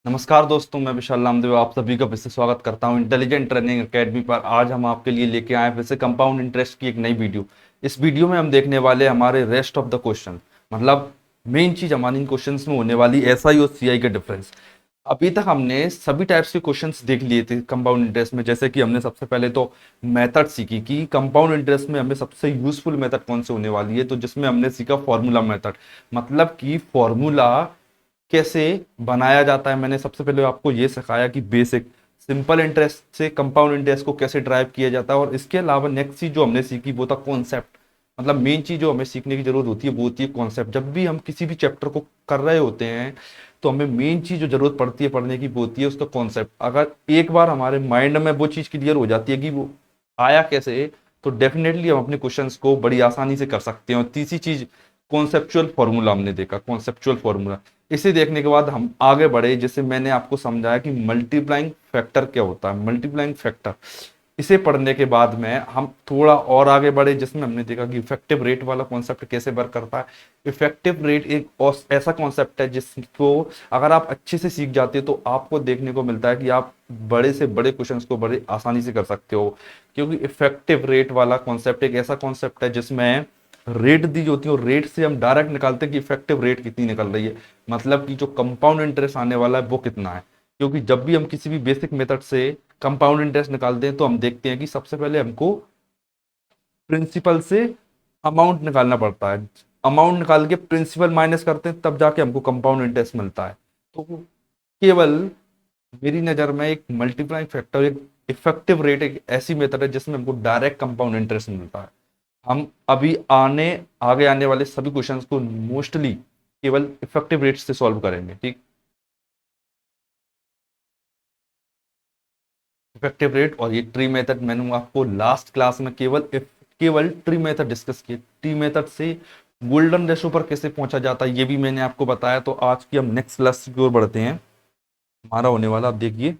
नमस्कार दोस्तों, मैं विशाल नामदेव आप सभी का फिर से स्वागत करता हूं इंटेलिजेंट रनिंग एकेडमी पर। आज हम आपके लिए लेके आए फिर से कंपाउंड इंटरेस्ट की एक नई वीडियो। इस वीडियो में हम देखने वाले हमारे रेस्ट ऑफ द क्वेश्चन, मतलब मेन चीज हमारी इन क्वेश्चंस में होने वाली एसआई और सीआई का डिफरेंस। अभी तक हमने सभी टाइप्स के क्वेश्चंस देख लिए थे कंपाउंड इंटरेस्ट में। जैसे कि हमने सबसे पहले तो मेथड सीखी कि कंपाउंड इंटरेस्ट में हमें सबसे यूजफुल मेथड कौन से होने वाली है, तो जिसमें हमने सीखा फॉर्मूला मेथड, मतलब कि फॉर्मूला कैसे बनाया जाता है। मैंने सबसे पहले आपको ये सिखाया कि बेसिक सिंपल इंटरेस्ट से कंपाउंड इंटरेस्ट को कैसे ड्राइव किया जाता है। और इसके अलावा नेक्स्ट चीज जो हमने सीखी वो था कॉन्सेप्ट, मतलब मेन चीज जो हमें सीखने की जरूरत होती है वो होती है कॉन्सेप्ट। जब भी हम किसी भी चैप्टर को कर रहे होते हैं तो हमें मेन चीज जो जरूरत पड़ती है पढ़ने की वो होती है उसका कॉन्सेप्ट। अगर एक बार हमारे माइंड में वो चीज क्लियर हो जाती है कि वो आया कैसे, तो डेफिनेटली हम अपने क्वेश्चंस को बड़ी आसानी से कर सकते हैं। और तीसरी चीज कॉन्सेप्चुअल फॉर्मूला हमने देखा, कॉन्सेप्चुअल फॉर्मूला। इसे देखने के बाद हम आगे बढ़े, जैसे मैंने आपको समझाया कि मल्टीप्लाइंग फैक्टर क्या होता है, मल्टीप्लाइंग फैक्टर। इसे पढ़ने के बाद में हम थोड़ा और आगे बढ़े, जिसमें हमने देखा कि इफेक्टिव रेट वाला कॉन्सेप्ट कैसे वर्क करता है। इफेक्टिव रेट एक ऐसा कॉन्सेप्ट है जिसको अगर आप अच्छे से सीख जाते हो तो आपको देखने को मिलता है कि आप बड़े से बड़े क्वेश्चंस को बड़े आसानी से कर सकते हो। क्योंकि इफेक्टिव रेट वाला कॉन्सेप्ट एक ऐसा कॉन्सेप्ट है जिसमें रेट दी होती है और रेट से हम डायरेक्ट निकालते हैं कि इफेक्टिव रेट कितनी निकल रही है, मतलब कि जो कंपाउंड इंटरेस्ट आने वाला है वो कितना है। क्योंकि जब भी हम किसी भी बेसिक मेथड से कंपाउंड इंटरेस्ट निकालते हैं तो हम देखते हैं कि सबसे पहले हमको प्रिंसिपल से अमाउंट निकालना पड़ता है। अमाउंट निकाल के प्रिंसिपल माइनस करते हैं तब जाके हमको कंपाउंड इंटरेस्ट मिलता है। तो केवल मेरी नज़र में एक मल्टीप्लाइंग फैक्टर, एक इफेक्टिव रेट एक ऐसी मेथड है जिसमें हमको डायरेक्ट कंपाउंड इंटरेस्ट मिलता है। हम अभी आगे आने वाले सभी क्वेश्चंस को मोस्टली केवल इफेक्टिव रेट से सॉल्व करेंगे, ठीक। इफेक्टिव रेट और ये ट्री मेथड मैंने आपको लास्ट क्लास में केवल ट्री मेथड डिस्कस किए। ट्री मेथड से गोल्डन रेशो पर कैसे पहुंचा जाता है ये भी मैंने आपको बताया। तो आज की हम नेक्स्ट क्लास की ओर बढ़ते हैं। हमारा होने वाला, आप देखिए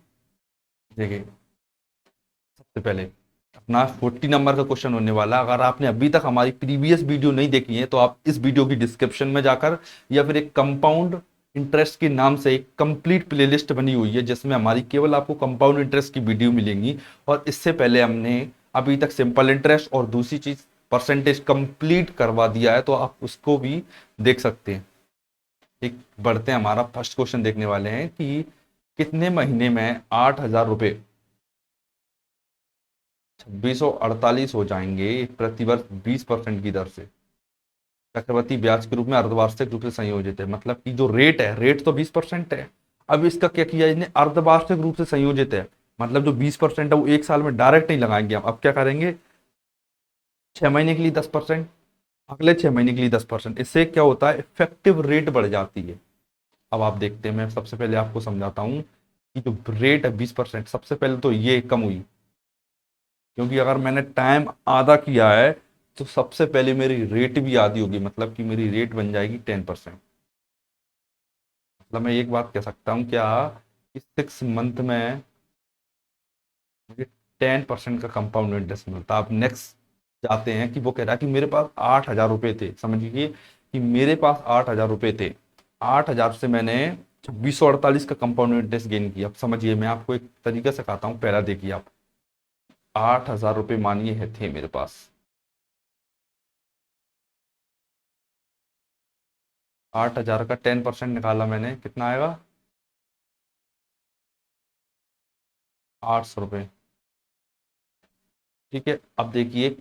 देखिए सबसे पहले अपना 40 नंबर का क्वेश्चन होने वाला। अगर आपने अभी तक हमारी प्रीवियस वीडियो नहीं देखी है तो आप इस वीडियो की डिस्क्रिप्शन में जाकर या फिर एक कंपाउंड इंटरेस्ट के नाम से एक कंप्लीट प्लेलिस्ट बनी हुई है जिसमें हमारी केवल आपको कंपाउंड इंटरेस्ट की वीडियो मिलेंगी। और इससे पहले हमने अभी तक सिंपल इंटरेस्ट और दूसरी चीज परसेंटेज कंप्लीट करवा दिया है, तो आप उसको भी देख सकते हैं। एक बढ़ते हैं, हमारा फर्स्ट क्वेश्चन देखने वाले हैं कि कितने महीने में 8,000 रुपये 2648 हो जाएंगे प्रतिवर्ष 20% की दर से चक्रवृद्धि ब्याज के रूप में अर्धवार्षिक रूप से संयोजित है। मतलब कि जो रेट है, रेट तो 20% है। अब इसका क्या किया इसने, अर्धवार्षिक रूप से संयोजित है। मतलब जो 20% है वो एक साल में डायरेक्ट नहीं लगाएंगे हम। अब क्या करेंगे, 6 महीने के लिए 10%, अगले 6 महीने के लिए 10%। इससे क्या होता है, इफेक्टिव रेट बढ़ जाती है। अब आप देखते हैं, मैं सबसे पहले आपको समझाता हूँ कि जो रेट है 20%, सबसे पहले तो ये कम हुई। क्योंकि अगर मैंने टाइम आधा किया है तो सबसे पहले मेरी रेट भी आधी होगी, मतलब कि मेरी रेट बन जाएगी 10%। मतलब मैं एक बात कह सकता हूँ क्या, कि 6 मंथ में मुझे 10% का कंपाउंड इंटरेस्ट मिलता है। अब नेक्स्ट जाते हैं कि वो कह रहा है कि मेरे पास 8,000 रुपये थे। समझिए कि मेरे पास 8,000 रुपये थे, 8,000 से मैंने 2648 का कंपाउंड इंटरेस्ट गेन किया। अब समझिए, मैं आपको एक तरीका सिखाता हूँ। पहला देखिए आप, 8,000 रुपये मानिए है थे मेरे पास, 8,000 का 10% निकाला मैंने, कितना आएगा, 800 रुपये। ठीक है, अब देखिए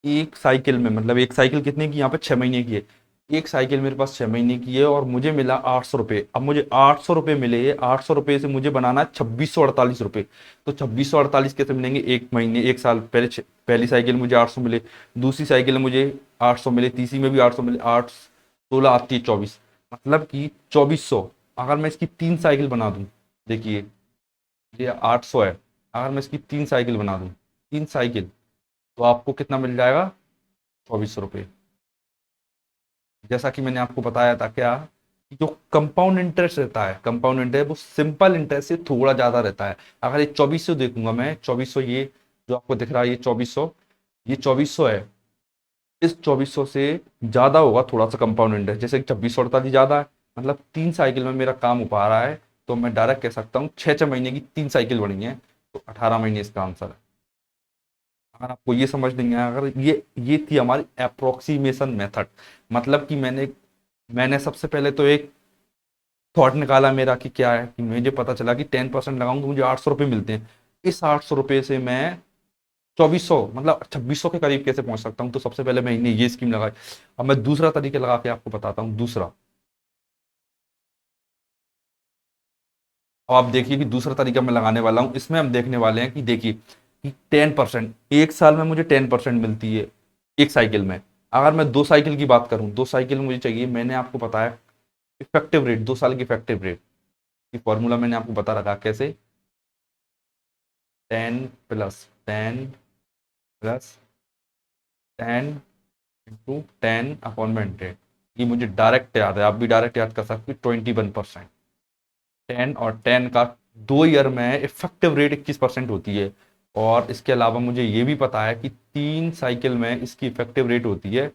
एक साइकिल में, मतलब एक साइकिल कितने की, यहाँ पे 6 महीने की है। एक साइकिल मेरे पास 6 महीने की है और मुझे मिला 800 रुपये। अब मुझे 800 रुपये मिले, 800 रुपये से मुझे बनाना है 2648 रुपये। तो 2648 कैसे मिलेंगे, एक महीने एक साल पहले पहली साइकिल मुझे 800 मिले, दूसरी साइकिल में मुझे 800 मिले, तीसरी में भी 800 मिले, 8 16 आती है 24, मतलब कि 2400। अगर मैं इसकी 3 साइकिल बना दूं, देखिए ये 800 है, अगर मैं इसकी 3 साइकिल बना दूं, 3 साइकिल, तो आपको कितना मिल जाएगा, 2400 रुपये। जैसा कि मैंने आपको बताया था क्या, कि जो कंपाउंड इंटरेस्ट रहता है, कंपाउंड इंटरेस्ट वो सिंपल इंटरेस्ट से थोड़ा ज्यादा रहता है। अगर ये 2400 देखूंगा मैं, 2400, ये जो आपको दिख रहा है ये 2400, ये 2400 है, इस 2400 से ज्यादा होगा थोड़ा सा कंपाउंड इंटरेस्ट। जैसे 2648 ज्यादा है, मतलब 3 साइकिल में मेरा काम हो पा रहा है, तो मैं डायरेक्ट कह सकता हूँ 6-6 महीने की 3 साइकिल बनी है, तो 18 महीने इसका आंसर है। अगर आपको ये समझ नहीं आया, अगर ये थी हमारी अप्रोक्सीमेशन मेथड। मतलब कि मैंने सबसे पहले तो एक थॉट निकाला मेरा कि क्या है, कि मुझे पता चला कि 10% लगाऊं तो मुझे 800 रुपये मिलते हैं। इस 800 रुपये से मैं 2400 मतलब 2600 के करीब कैसे पहुंच सकता हूँ, तो सबसे पहले मैंने ये स्कीम लगाई। अब मैं दूसरा तरीके लगा के आपको बताता हूँ। दूसरा, अब आप देखिए कि दूसरा तरीका मैं लगाने वाला हूँ। इसमें हम देखने वाले हैं कि देखिए कि 10% एक साल में मुझे 10% मिलती है एक साइकिल में। अगर मैं 2 साइकिल की बात करूं, 2 साइकिल मुझे चाहिए, मैंने आपको बताया इफेक्टिव रेट, 2 साल की इफेक्टिव रेट की फॉर्मूला मैंने आपको बता रखा कैसे। 10 + 10 + 10 × 10 अपॉन 100। ये मुझे डायरेक्ट याद है, आप भी डायरेक्ट याद कर सकते हैं, 21%। 10 और 10 का 2 ईयर में इफेक्टिव रेट 21% होती है। और इसके अलावा मुझे ये भी पता है कि 3 साइकिल में इसकी इफेक्टिव रेट होती है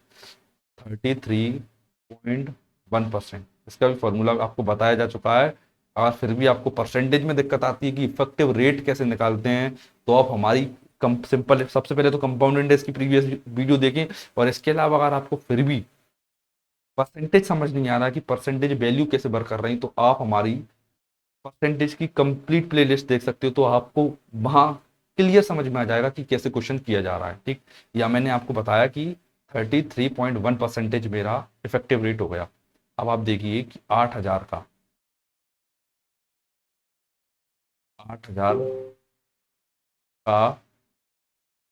33.1%। इसका भी फॉर्मूला आपको बताया जा चुका है। और फिर भी आपको परसेंटेज में दिक्कत आती है कि इफेक्टिव रेट कैसे निकालते हैं, तो आप हमारी कम सिंपल, सबसे पहले तो कंपाउंड इंटरेस्ट की प्रीवियस वीडियो देखें। और इसके अलावा अगर आपको फिर भी परसेंटेज समझ नहीं आ रहा कि परसेंटेज वैल्यू कैसे वर्क कर रही, तो आप हमारी परसेंटेज की कंप्लीट प्लेलिस्ट देख सकते हो, तो आपको वहां क्लियर समझ में आ जाएगा कि कैसे क्वेश्चन किया जा रहा है। ठीक, या मैंने आपको बताया कि 33.1% मेरा इफेक्टिव रेट हो गया। अब आप देखिए कि 8,000 का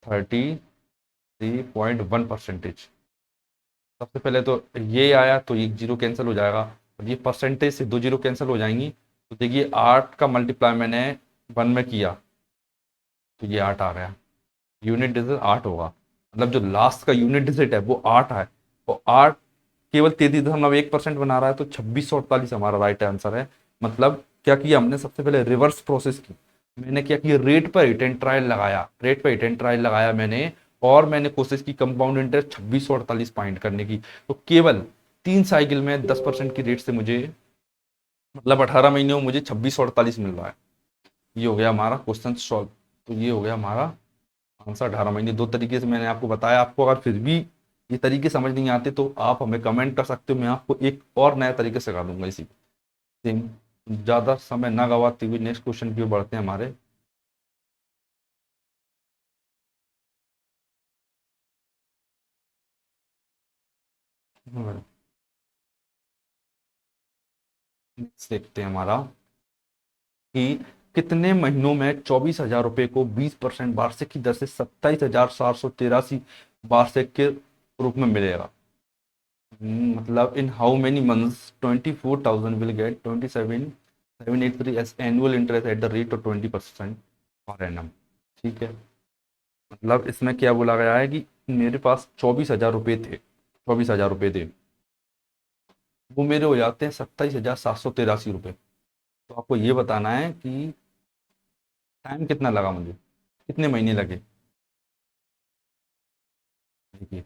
33.1%। सबसे पहले तो ये आया, तो एक जीरो कैंसिल हो जाएगा, और ये परसेंटेज से 2 जीरो कैंसिल हो जाएंगी। तो देखिए 8 का मल्टीप्लाई मैंने 1 में किया, तो ये 8 आ गया। यूनिट डिजिट 8 होगा, मतलब जो लास्ट का यूनिट डिजिट है वो 8 है। और 8 केवल 33.1% बना रहा है, तो 2648 हमारा राइट आंसर है। मतलब क्या किया हमने, सबसे पहले रिवर्स प्रोसेस की। मैंने क्या किया, रेट पर हिट एंड ट्रायल लगाया, रेट पर हिट एंड ट्रायल लगाया मैंने। और मैंने कोशिश की कंपाउंड इंटरेस्ट 2648 पॉइंट करने की। तो केवल 3 साइकिल में 10% की रेट से मुझे, मतलब 18 महीने में मुझे 2648 मिल रहा है। ये हो गया हमारा क्वेश्चन सॉल्व। तो ये हो गया हमारा आंसर, 18 महीने। 2 तरीके से मैंने आपको बताया। आपको अगर फिर भी ये तरीके समझ नहीं आते, तो आप हमें कमेंट कर सकते हो, मैं आपको एक और नया तरीके सिखा दूंगा इसी सेम। ज़्यादा समय ना गवाते हुए नेक्स्ट क्वेश्चन की ओर बढ़ते हैं हमारे। नेक्स्ट देखते हैं हमारा कि कितने महीनों में 24,000 रुपये को 20% वार्षिक की दर से 27,783 वार्षिक के रूप में मिलेगा। मतलब in how many months 24,000 will get 27,783 as annual interest at the rate of 20% per annum. ठीक है, मतलब इसमें क्या बोला गया है कि मेरे पास 24,000 रुपये थे, 24,000 रुपये थे, वो मेरे हो जाते हैं 27,783 रुपये। तो आपको ये बताना है कि टाइम कितना लगा मुझे, कितने महीने लगे। देखिए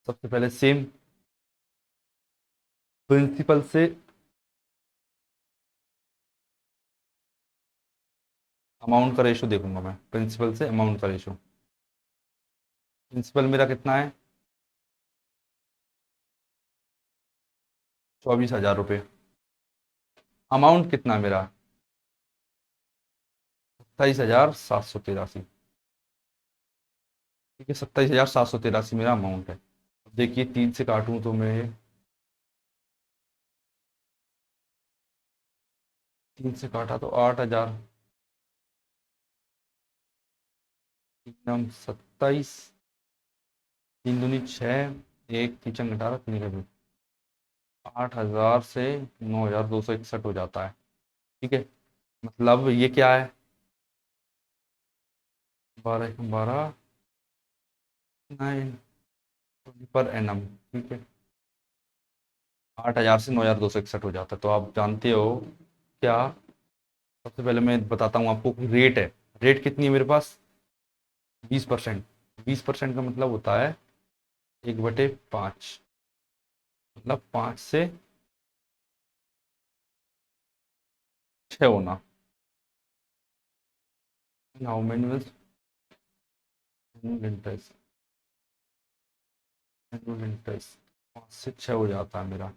सबसे पहले सेम प्रिंसिपल से अमाउंट का रेशो देखूंगा मैं, प्रिंसिपल से अमाउंट का रेशो। प्रिंसिपल मेरा कितना है, 24,000 रुपये। अमाउंट कितना है मेरा, 27,783। ठीक है, 27,783 मेरा अमाउंट है। अब देखिए 3 से काटूं तो मैं, 3 से काटा तो 8,000, एकदम 27, 3 दूनी 6, एक किचन घटा रहा, 8,000 से 9,261 हो जाता है। ठीक है, मतलब ये क्या है, 12 9 पर एनम। ठीक है, 8,000 से 9,261 हो जाता है। तो आप जानते हो क्या, सबसे पहले मैं बताता हूँ आपको कि रेट है, रेट कितनी है मेरे पास, 20%। 20% का मतलब होता है 1/5, मतलब 5 से 6 होना। How many annual interest, annual interest 5 से 6 हो जाता है मेरा।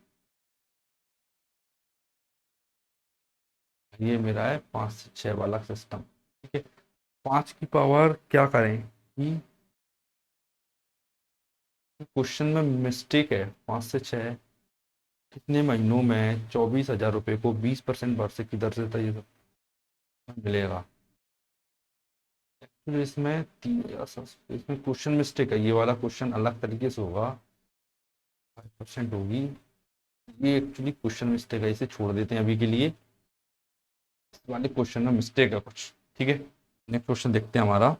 ये मेरा है 5 से 6 वाला सिस्टम। ठीक है, 5 की पावर क्या करें कि क्वेश्चन में मिस्टेक है। 5 से 6 कितने महीनों में 24,000 रुपये को 20% वार्षिक की दर से तय मिलेगा। फिर इसमें इसमें क्वेश्चन मिस्टेक है, ये वाला क्वेश्चन अलग तरीके से होगा, 5% होगी। ये एक्चुअली क्वेश्चन मिस्टेक है, इसे छोड़ देते हैं अभी के लिए। इस वाले क्वेश्चन में मिस्टेक है कुछ। ठीक है, नेक्स्ट क्वेश्चन देखते हैं हमारा,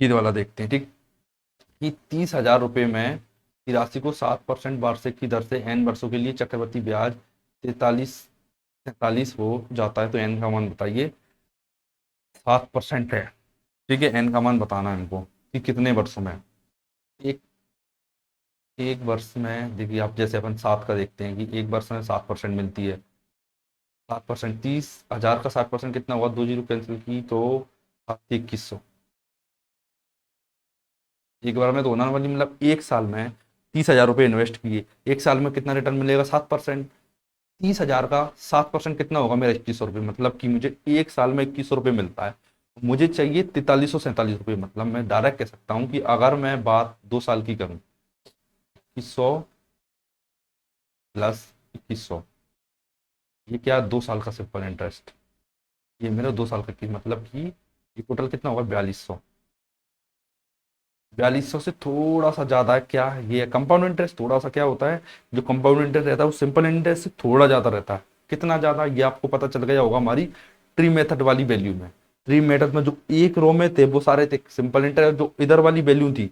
ये वाला देखते हैं। ठीक, कि 30,000 रुपये में की राशि को 7% वार्षिक की दर से एन वर्षों के लिए चक्रवृद्धि ब्याज 43 हो जाता है, तो एन का मान बताइए। 7% है। ठीक है, एन का मान बताना है इनको कि कितने वर्षों में। एक एक वर्ष में देखिए, आप जैसे अपन 7 का देखते हैं कि एक वर्ष में 7% मिलती है। 7%, 30,000 का 7% कितना हुआ, 2 जीरो कैंसिल की तो 2100। एक बार में तो होना वाली, मतलब एक साल में 30,000 रुपये इन्वेस्ट किए, एक साल में कितना रिटर्न मिलेगा, 7%। 30,000 का 7% कितना होगा मेरा, 2100 रुपये। मतलब कि मुझे एक साल में 2100 रुपये मिलता है, मुझे चाहिए 4347 रुपये। मतलब मैं डायरेक्ट कह सकता हूँ कि अगर मैं बात 2 साल की करूँ, 2100 प्लस 2100, ये क्या, 2 साल का सिंपल इंटरेस्ट। ये मेरा 2 साल का की, मतलब कि ये टोटल कितना होगा, 4200। 4200 से थोड़ा सा ज्यादा है क्या, ये कंपाउंड इंटरेस्ट थोड़ा सा क्या होता है, जो कंपाउंड इंटरेस्ट रहता है वो सिंपल इंटरेस्ट से थोड़ा ज्यादा रहता है। कितना ज्यादा, ये आपको पता चल गया होगा हमारी ट्री मेथड वाली वैल्यू में। ट्री मेथड में जो एक रो में थे वो सारे थे सिंपल इंटरेस्ट, जो इधर वाली वैल्यू थी,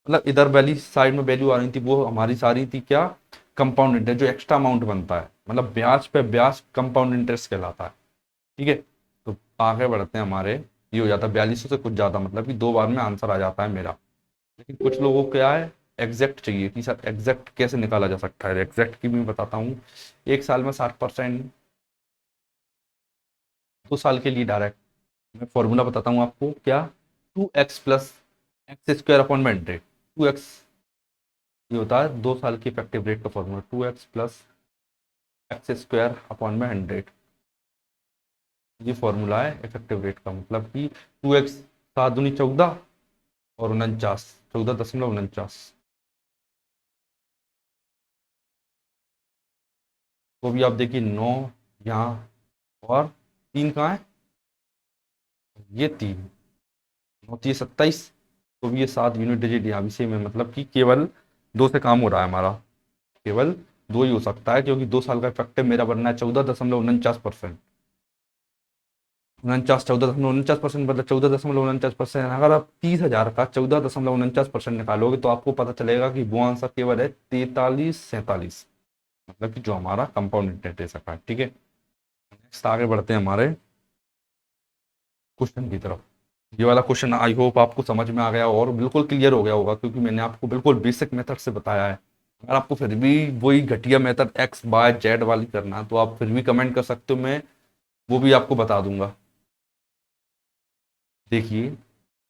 मतलब इधर वाली साइड में वैल्यू आ रही थी, वो हमारी सारी थी क्या, कंपाउंड इंटरेस्ट, जो एक्स्ट्रा अमाउंट बनता है, मतलब ब्याज पे ब्याज कंपाउंड इंटरेस्ट कहलाता है। ठीक है, तो आगे बढ़ते हैं हमारे। ये हो जाता है 4200 से कुछ ज्यादा, मतलब कि 2 बार में आंसर आ जाता है मेरा। लेकिन कुछ लोगों को क्या है, एग्जैक्ट चाहिए कि सर एग्जैक्ट कैसे निकाला जा सकता है। एग्जैक्ट की भी मैं बताता हूँ। एक साल में 60%, 2 साल के लिए डायरेक्ट मैं फॉर्मूला बताता हूँ आपको क्या, 2x plus x square upon में 100। 2x, ये होता है 2 साल की इफेक्टिव रेट का formula, 2x plus x square upon में 100। ये फॉर्मूला है इफेक्टिव रेट का, मतलब कि 2x, 7 दूनी 14 और 49, 14.49। तो भी आप देखिए 9 यहाँ, और 3 कहाँ है, ये 3, 9 3 27। तो भी ये 7 यूनिट डिजिट यहाँ भी सेम है, मतलब कि केवल 2 से काम हो रहा है हमारा। केवल 2 ही हो सकता है, क्योंकि 2 साल का इफेक्टिव मेरा बनना है 14.49%। 14.49% मतलब 14.49%। अगर आप 30,000 का 14.49% निकालोगे तो आपको पता चलेगा कि वो आंसर केवल है 4347, मतलब कि जो हमारा कंपाउंड इंटरेस्ट है। ठीक है, नेक्स्ट आगे बढ़ते हैं हमारे क्वेश्चन की तरफ। ये वाला क्वेश्चन आई होप आपको समझ में आ गया और बिल्कुल क्लियर हो गया होगा, क्योंकि मैंने आपको बिल्कुल बेसिक मेथड से बताया है। अगर आपको फिर भी वही घटिया मेथड एक्स बाय जेड वाली करना है तो आप फिर भी कमेंट कर सकते हो, मैं वो भी आपको बता दूंगा। देखिए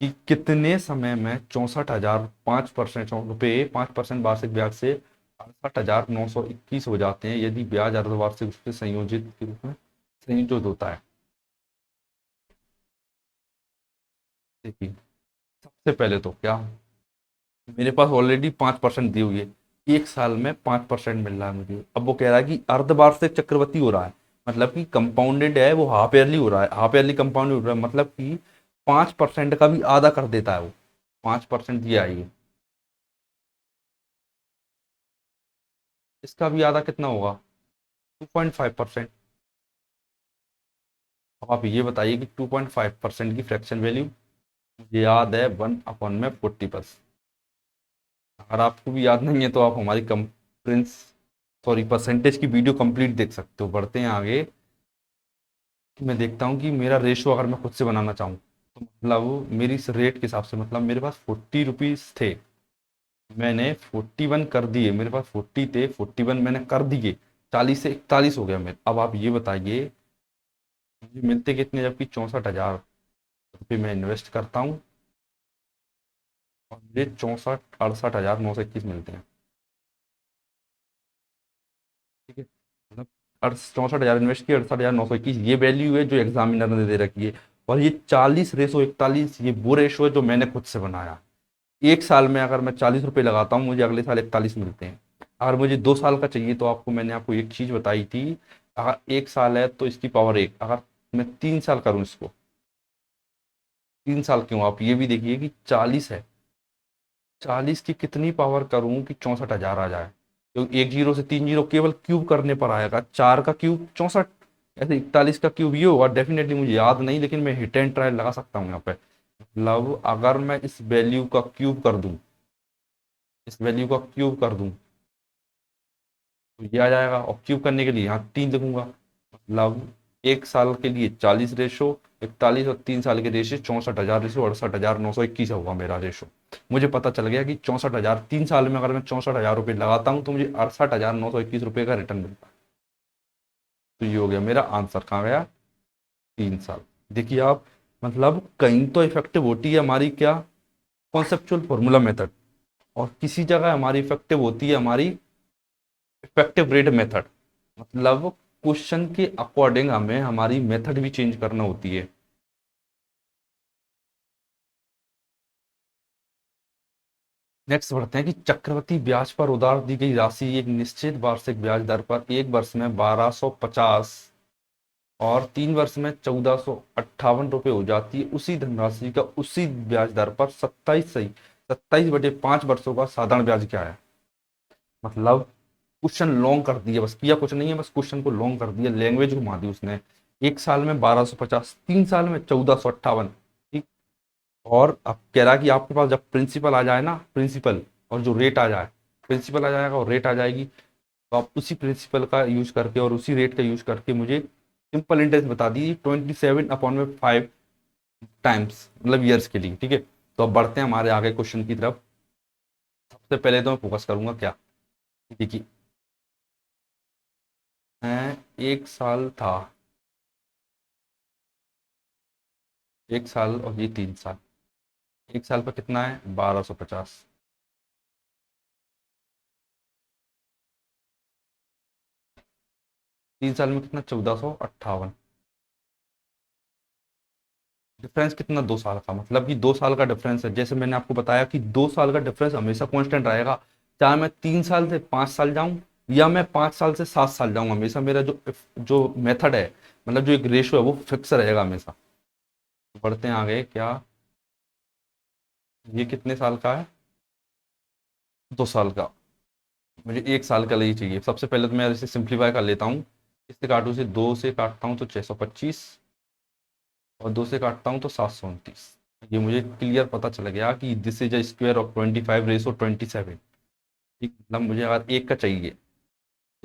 कि कितने समय में 64,000 5% रुपये 5% वार्षिक ब्याज से 68,921 हो जाते हैं, यदि ब्याज अर्धवार्षिक रूप से संयोजित के रूप में संयोजित होता है। देखिए, सबसे पहले तो क्या, मेरे पास ऑलरेडी 5% दी हुई है, एक साल में 5% मिल रहा है मुझे। अब वो कह रहा है कि अर्धवार्षिक चक्रवृद्धि हो रहा है, मतलब कि कंपाउंडेड है, वो हाफ ईयरली हो रहा है, हाफ ईयरली कंपाउंडेड हो रहा है, मतलब कि 5% का भी आधा कर देता है वो। 5% दिया है ये, इसका भी आधा कितना होगा, 2.5%। अब आप ये बताइए कि 2.5% की फ्रैक्शन वैल्यू मुझे याद है 1/40%। अगर आपको भी याद नहीं है तो आप हमारी कंप्रेंस सॉरी परसेंटेज की वीडियो कंप्लीट देख सकते हो। बढ़ते हैं आगे। मैं देखता हूँ कि मेरा रेशो अगर मैं खुद से बनाना चाहूँ तो मतलब मेरी इस रेट के हिसाब से, मतलब मेरे पास 40 रुपीज़ थे, मैंने 41 कर दिए, मेरे पास 40 थे, 41 मैंने कर दिए, 40 से 41 हो गया मेरे। अब आप ये बताइए मुझे मिलते कितने, जबकि 64,000 रुपये मैं इन्वेस्ट करता हूँ और मुझे 64,68,921 मिलते हैं। ठीक है, मतलब 64,000 इन्वेस्ट किया, 68,921 ये वैल्यू है जो एग्जामिनर ने दे रखी है। और ये 40:41 ये वो रेशो है जो मैंने खुद से बनाया। एक साल में अगर मैं 40 रुपये लगाता हूँ, मुझे अगले साल 41 मिलते हैं। अगर मुझे 2 साल का चाहिए तो मैंने आपको एक चीज बताई थी, अगर एक साल है तो इसकी पावर एक, अगर मैं 3 साल करूँ इसको, 3 साल क्यों, आप ये भी देखिए कि 40 है, 40 की कितनी पावर करूं कि 64,000 आ जाए। क्योंकि एक जीरो से 3 जीरो केवल क्यूब करने पर आएगा, 4 का क्यूब 64, ऐसे 41 का क्यूब ये होगा डेफिनेटली, मुझे याद नहीं, लेकिन मैं हिट एंड ट्रायल लगा सकता हूँ यहाँ पे। मतलब अगर मैं इस वैल्यू का क्यूब कर दूं, इस वैल्यू का क्यूब कर दूं तो ये आ जाएगा, और क्यूब करने के लिए यहाँ 3 लिखूंगा। मतलब एक साल के लिए 40 रेशो 41, और 3 साल के रेशो 64,000 रेशो 68,921 होगा मेरा रेशो। मुझे पता चल गया कि 64,000, 3 साल में अगर मैं 64,000 रुपये लगाता हूँ तो मुझे 68,921 रुपये का रिटर्न मिलता है। तो ये हो गया मेरा आंसर, कहाँ गया, 3 साल। देखिए आप, मतलब कहीं तो इफेक्टिव होती है हमारी क्या, कॉन्सेप्चुअल फॉर्मूला मेथड, और किसी जगह हमारी इफेक्टिव होती है हमारी इफेक्टिव रेट मेथड। मतलब क्वेश्चन के अकॉर्डिंग हमें हमारी मेथड भी चेंज करना होती है। नेक्स्ट बढ़ते हैं कि चक्रवृद्धि ब्याज पर उधार दी गई राशि एक निश्चित वार्षिक ब्याज दर पर एक वर्ष में 1250 और 3 वर्ष में 1458 रुपये हो जाती है। उसी धनराशि का उसी ब्याज दर पर 27/5 वर्षों का साधारण ब्याज क्या है। मतलब क्वेश्चन लॉन्ग कर दिया, बस किया कुछ नहीं है, बस क्वेश्चन को लॉन्ग कर दिया, लैंग्वेज घुमा दी उसने। एक साल में 1250, 3 साल में 1458। ठीक, और अब कह रहा है कि आपके पास जब प्रिंसिपल आ जाए ना, प्रिंसिपल और जो रेट आ जाए, प्रिंसिपल आ जाएगा और रेट आ जाएगी, तो आप उसी प्रिंसिपल का यूज करके और उसी रेट का यूज करके मुझे सिंपल इंटरेस्ट बता दीजिए 27/5 टाइम्स, मतलब ईयर्स के लिए। ठीक है, तो अब बढ़ते हैं हमारे आगे क्वेश्चन की तरफ। सबसे पहले तो मैं फोकस करूंगा क्या, देखिए एक साल था, एक साल और ये 3 साल, एक साल पर कितना है 1250, 3 साल में कितना 1458, डिफरेंस कितना 2 साल का, मतलब कि 2 साल का डिफरेंस है। जैसे मैंने आपको बताया कि 2 साल का डिफरेंस हमेशा कांस्टेंट रहेगा, चाहे मैं 3 साल से 5 साल जाऊं या मैं 5 साल से 7 साल जाऊं, हमेशा मेरा जो जो मेथड है, मतलब जो एक रेशो है वो फिक्स रहेगा हमेशा। बढ़ते हैं आगे, क्या ये कितने साल का है, 2 साल का, मुझे एक साल का लिए चाहिए। सबसे पहले तो मैं इसे सिंप्लीफाई कर लेता हूँ, इससे काटू से 2 से काटता हूँ तो 625, और 2 से काटता हूँ तो 729। ये मुझे क्लियर पता चल गया कि this is a square of 25/27। ठीक, मतलब मुझे अगर एक का चाहिए,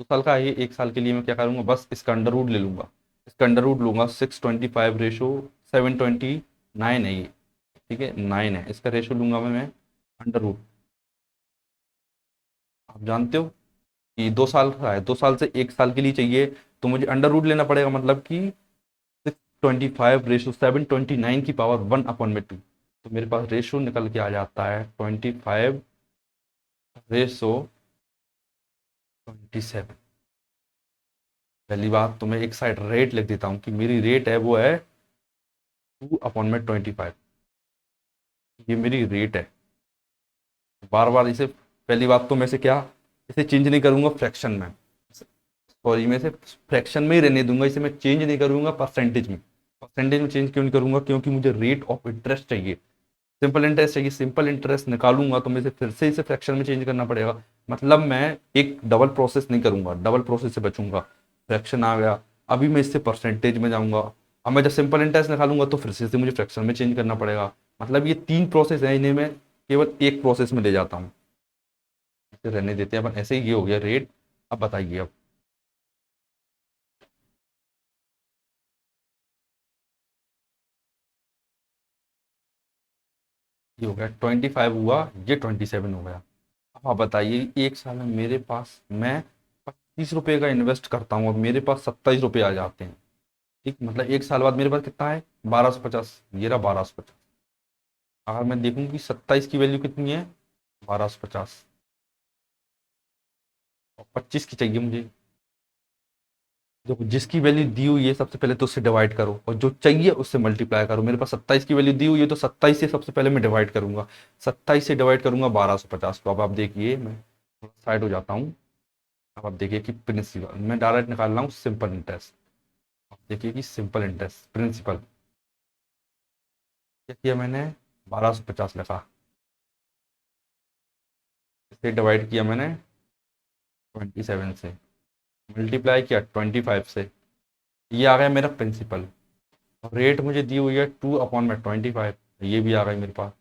2 साल का है ये, एक साल के लिए मैं क्या करूंगा, बस इसका अंडर रूट ले लूंगा, इसका अंडर रूट लूंगा 625/729 है ये। ठीक है, 9 है, इसका रेशो लूंगा मैं अंडर रूट। आप जानते हो कि 2 साल का है, 2 साल से एक साल के लिए चाहिए, तो मुझे अंडर रूट लेना पड़ेगा, मतलब कि 625/729 की पावर 1/2, तो मेरे पास रेशो निकल के आ जाता है 25/27। पहली बात तो मैं एक साइड रेट लिख देता हूँ कि मेरी रेट है वो है 2/25, ये मेरी रेट है। बार बार इसे, पहली बात तो मैं इसे क्या, इसे चेंज नहीं करूंगा फ्रैक्शन में, सॉरी मैं इसे फ्रैक्शन में ही रहने दूंगा, इसे मैं चेंज नहीं करूंगा परसेंटेज में। परसेंटेज में चेंज क्यों नहीं करूंगा, क्योंकि मुझे रेट ऑफ इंटरेस्ट चाहिए, सिंपल इंटरेस्ट चाहिए। सिंपल इंटरेस्ट निकालूंगा तो मुझे फिर से इसे फ्रैक्शन में चेंज करना पड़ेगा, मतलब मैं एक डबल प्रोसेस नहीं करूंगा, डबल प्रोसेस से बचूंगा। फ्रैक्शन आ गया, अभी मैं इससे परसेंटेज में जाऊंगा, अब मैं जब सिंपल इंटरेस्ट निकालूंगा तो फिर से इसे मुझे फ्रैक्शन में चेंज करना पड़ेगा। मतलब ये 3 प्रोसेस है, इन्हें मैं केवल एक प्रोसेस में ले जाता हूँ। इसे रहने देते हैं अपन ऐसे ही, ये हो गया रेट। अब बताइए, अब ये हो गया 25 हुआ, ये 27 हो गया। अब आप बताइए, एक साल में मेरे पास, मैं 25 रुपए का इन्वेस्ट करता हूँ और मेरे पास 27 रुपये आ जाते हैं, ठीक, मतलब 1 साल बाद मेरे पास कितना है 1250, ये रहा 1250। अगर मैं देखूं कि 27 की वैल्यू कितनी है 1250, और 25 की चाहिए मुझे। देखो जिसकी वैल्यू दी हुई है सबसे पहले तो उससे डिवाइड करो, और जो चाहिए उससे मल्टीप्लाई करो। मेरे पास 27 की वैल्यू दी हुई है तो 27 से सबसे पहले मैं डिवाइड करूंगा, 27 से डिवाइड करूंगा 1250 को। अब आप देखिए मैं साइड हो जाता हूँ। अब आप देखिए कि प्रिंसिपल मैं डायरेक्ट निकाल रहा हूँ सिंपल इंटरेस्ट। अब देखिए कि सिंपल इंटरेस्ट प्रिंसिपल क्या किया मैंने, 1250 लिखा, इसे डिवाइड किया मैंने 27 से, मल्टीप्लाई किया 25 से, ये आ गया मेरा प्रिंसिपल। रेट मुझे दी हुई है 2/25, ये भी आ गई मेरे पास।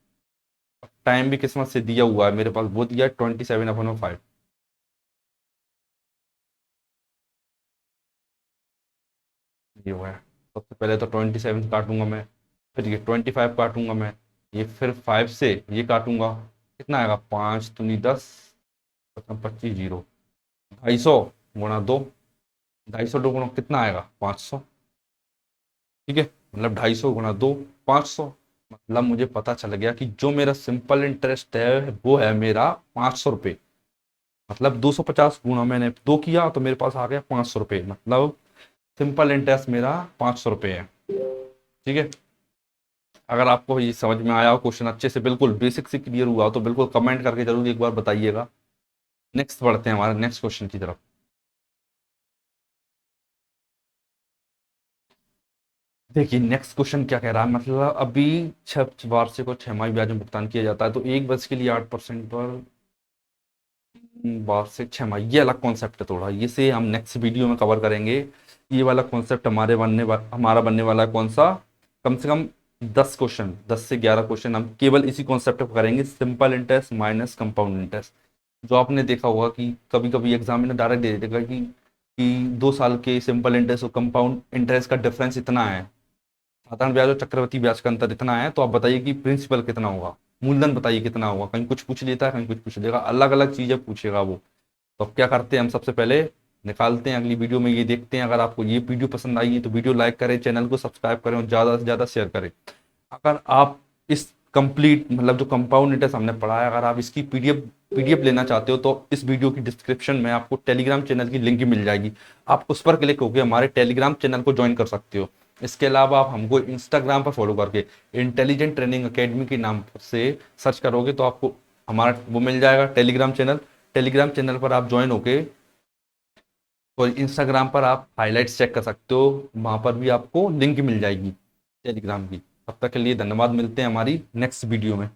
टाइम भी किस्मत से दिया हुआ है मेरे पास, वो दिया है 27/5। ये हुआ है। सबसे पहले तो 27 काटूंगा मैं, फिर ये 25 काटूंगा मैं, ये फिर 5 से ये काटूंगा, कितना आएगा 5 दूनी 10, 25 जीरो, 250 गुणा 2, 250 कितना आएगा 500। ठीक है, मतलब 250 गुणा 2, 500। मतलब मुझे पता चल गया कि जो मेरा सिंपल इंटरेस्ट है वो है मेरा 500 रुपये। मतलब 250 गुणा मैंने 2 किया तो मेरे पास आ गया 500 रुपये, मतलब सिंपल इंटरेस्ट मेरा 500 रुपये है। ठीक है, अगर आपको ये समझ में आया हो क्वेश्चन अच्छे से, बिल्कुल बेसिक से क्लियर हुआ हो, तो बिल्कुल कमेंट करके जरूर एक बार बताइएगा। नेक्स्ट बढ़ते हैं हमारे नेक्स्ट क्वेश्चन की तरफ। देखिए नेक्स्ट क्वेश्चन क्या कह रहा है, मतलब अभी 6 वार्षिक और 6 माही ब्याज में भुगतान किया जाता है, तो 1 वर्ष के लिए 8% पर वार्षिक 6 माही, ये अलग कॉन्सेप्ट है थोड़ा, ये से हम नेक्स्ट वीडियो में कवर करेंगे। ये वाला कॉन्सेप्ट हमारा बनने वाला है कौन सा, कम से कम 10 क्वेश्चन, 10 से 11 क्वेश्चन हम केवल इसी कॉन्सेप्ट पर करेंगे, simple interest minus compound interest. जो आपने देखा होगा कि कभी कभी एग्जाम में डायरेक्ट दे देगा कि 2 साल के सिंपल इंटरेस्ट और कंपाउंड इंटरेस्ट का डिफरेंस इतना है, साधारण ब्याज और चक्रवृद्धि ब्याज का अंतर इतना है, तो आप बताइए कि प्रिंसिपल कितना होगा, मूलधन बताइए कितना होगा। कहीं कुछ पूछ लेता है, कहीं कुछ पूछ लेगा, अलग अलग चीजें पूछेगा वो। तो अब क्या करते हैं, हम सबसे पहले निकालते हैं, अगली वीडियो में ये देखते हैं। अगर आपको ये वीडियो पसंद आई है तो वीडियो लाइक करें, चैनल को सब्सक्राइब करें और ज़्यादा से ज़्यादा शेयर करें। अगर आप इस कंप्लीट मतलब जो कंपाउंड इंटरेस्ट हमने पढ़ा है, अगर आप इसकी पीडीएफ लेना चाहते हो तो इस वीडियो की डिस्क्रिप्शन में आपको टेलीग्राम चैनल की लिंक मिल जाएगी, आप उस पर क्लिक होकर हमारे टेलीग्राम चैनल को ज्वाइन कर सकते हो। इसके अलावा आप हमको इंस्टाग्राम पर फॉलो करके इंटेलिजेंट ट्रेनिंग एकेडमी के नाम से सर्च करोगे तो आपको हमारा वो मिल जाएगा टेलीग्राम चैनल। टेलीग्राम चैनल पर आप ज्वाइन होके और इंस्टाग्राम पर आप हाइलाइट्स चेक कर सकते हो, वहां पर भी आपको लिंक मिल जाएगी टेलीग्राम की। तब तक के लिए धन्यवाद, मिलते हैं हमारी नेक्स्ट वीडियो में।